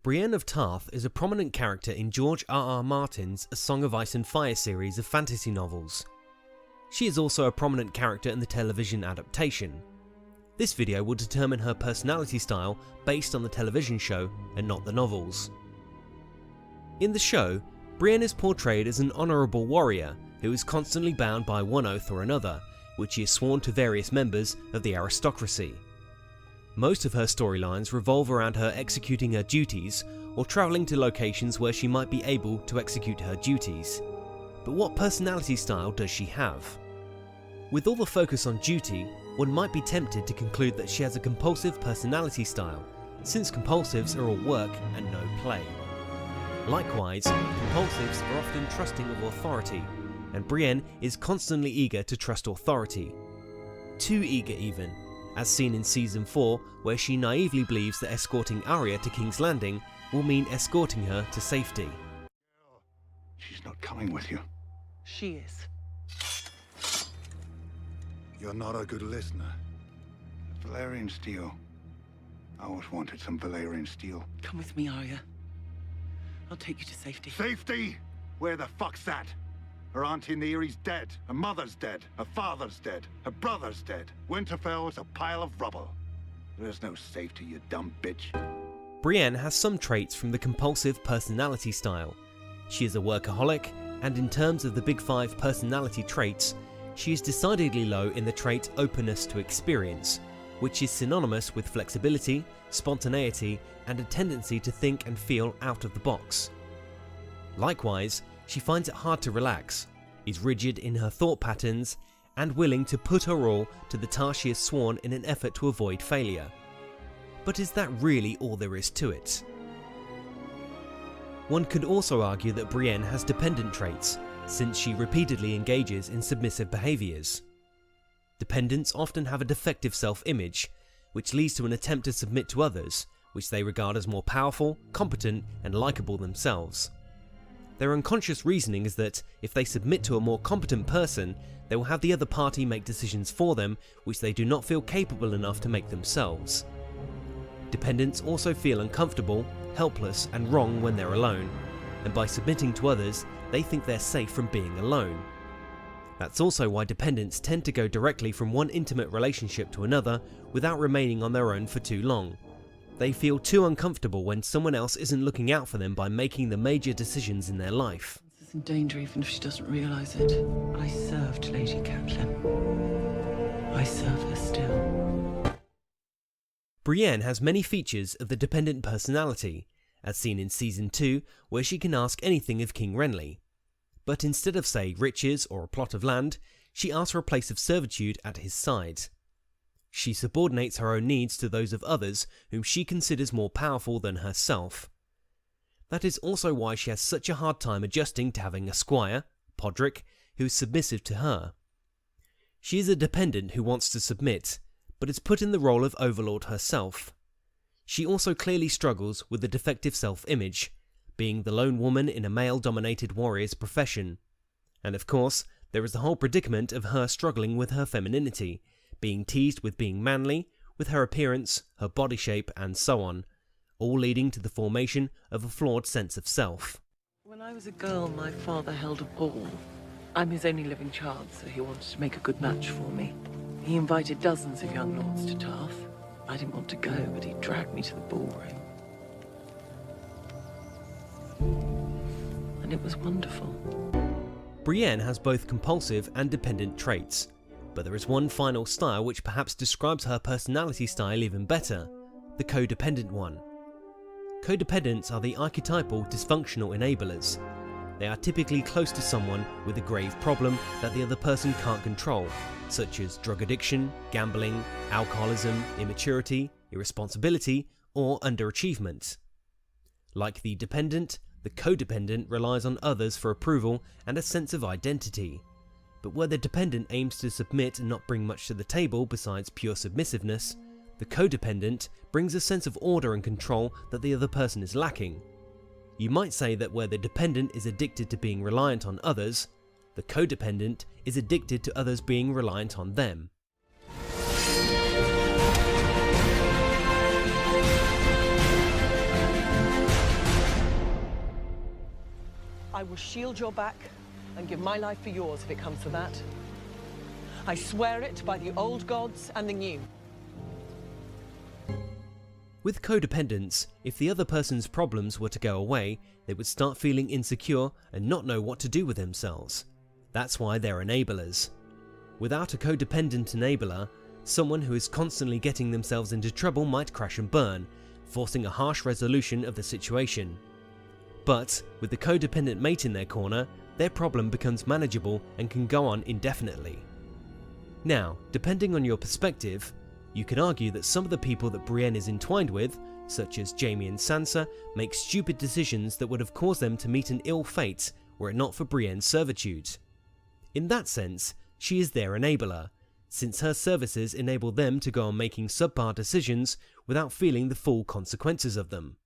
Brienne of Tarth is a prominent character in George R.R. Martin's A Song of Ice and Fire series of fantasy novels. She is also a prominent character in the television adaptation. This video will determine her personality style based on the television show and not the novels. In the show, Brienne is portrayed as an honourable warrior who is constantly bound by one oath or another, which she has sworn to various members of the aristocracy. Most of her storylines revolve around her executing her duties or travelling to locations where she might be able to execute her duties. But what personality style does she have? With all the focus on duty, one might be tempted to conclude that she has a compulsive personality style, since compulsives are all work and no play. Likewise, compulsives are often trusting of authority, and Brienne is constantly eager to trust authority. Too eager even, as seen in Season 4, where she naively believes that escorting Arya to King's Landing will mean escorting her to safety. She's not coming with you. She is. You're not a good listener. Valyrian steel. I always wanted some Valyrian steel. Come with me, Arya. I'll take you to safety. Safety? Where the fuck's that? Her auntie in the Erie's dead. Her mother's dead. Her father's dead. Her brother's dead. Winterfell's a pile of rubble. There's no safety, you dumb bitch. Brienne has some traits from the compulsive personality style. She is a workaholic, and in terms of the big 5 personality traits, she is decidedly low in the trait openness to experience, which is synonymous with flexibility, spontaneity, and a tendency to think and feel out of the box. Likewise, she finds it hard to relax, is rigid in her thought patterns, and willing to put her all to the task she has sworn in an effort to avoid failure. But is that really all there is to it? One could also argue that Brienne has dependent traits, since she repeatedly engages in submissive behaviours. Dependents often have a defective self-image, which leads to an attempt to submit to others, which they regard as more powerful, competent, and likeable themselves. Their unconscious reasoning is that if they submit to a more competent person, they will have the other party make decisions for them which they do not feel capable enough to make themselves. Dependents also feel uncomfortable, helpless, and wrong when they're alone, and by submitting to others, they think they're safe from being alone. That's also why dependents tend to go directly from one intimate relationship to another without remaining on their own for too long. They feel too uncomfortable when someone else isn't looking out for them by making the major decisions in their life. She's in danger even if she doesn't realise it. I served Lady Catelyn. I serve her still. Brienne has many features of the dependent personality, as seen in Season 2, where she can ask anything of King Renly. But instead of, say, riches or a plot of land, she asks for a place of servitude at his side. She subordinates her own needs to those of others whom she considers more powerful than herself. That is also why she has such a hard time adjusting to having a squire, Podrick, who is submissive to her. She is a dependent who wants to submit, but is put in the role of overlord herself. She also clearly struggles with the defective self-image, being the lone woman in a male-dominated warrior's profession. And of course, there is the whole predicament of her struggling with her femininity, being teased with being manly, with her appearance, her body shape, and so on, all leading to the formation of a flawed sense of self. When I was a girl, my father held a ball. I'm his only living child, so he wanted to make a good match for me. He invited dozens of young lords to Tarth. I didn't want to go, but he dragged me to the ballroom. And it was wonderful. Brienne has both compulsive and dependent traits, but there is one final style which perhaps describes her personality style even better, the codependent one. Codependents are the archetypal dysfunctional enablers. They are typically close to someone with a grave problem that the other person can't control, such as drug addiction, gambling, alcoholism, immaturity, irresponsibility, or underachievement. Like the dependent, the codependent relies on others for approval and a sense of identity. But where the dependent aims to submit and not bring much to the table besides pure submissiveness, the codependent brings a sense of order and control that the other person is lacking. You might say that where the dependent is addicted to being reliant on others, the codependent is addicted to others being reliant on them. I will shield your back and give my life for yours if it comes to that. I swear it by the old gods and the new. With codependents, if the other person's problems were to go away, they would start feeling insecure and not know what to do with themselves. That's why they're enablers. Without a codependent enabler, someone who is constantly getting themselves into trouble might crash and burn, forcing a harsh resolution of the situation. But with the codependent mate in their corner, their problem becomes manageable and can go on indefinitely. Now, depending on your perspective, you can argue that some of the people that Brienne is entwined with, such as Jaime and Sansa, make stupid decisions that would have caused them to meet an ill fate were it not for Brienne's servitude. In that sense, she is their enabler, since her services enable them to go on making subpar decisions without feeling the full consequences of them.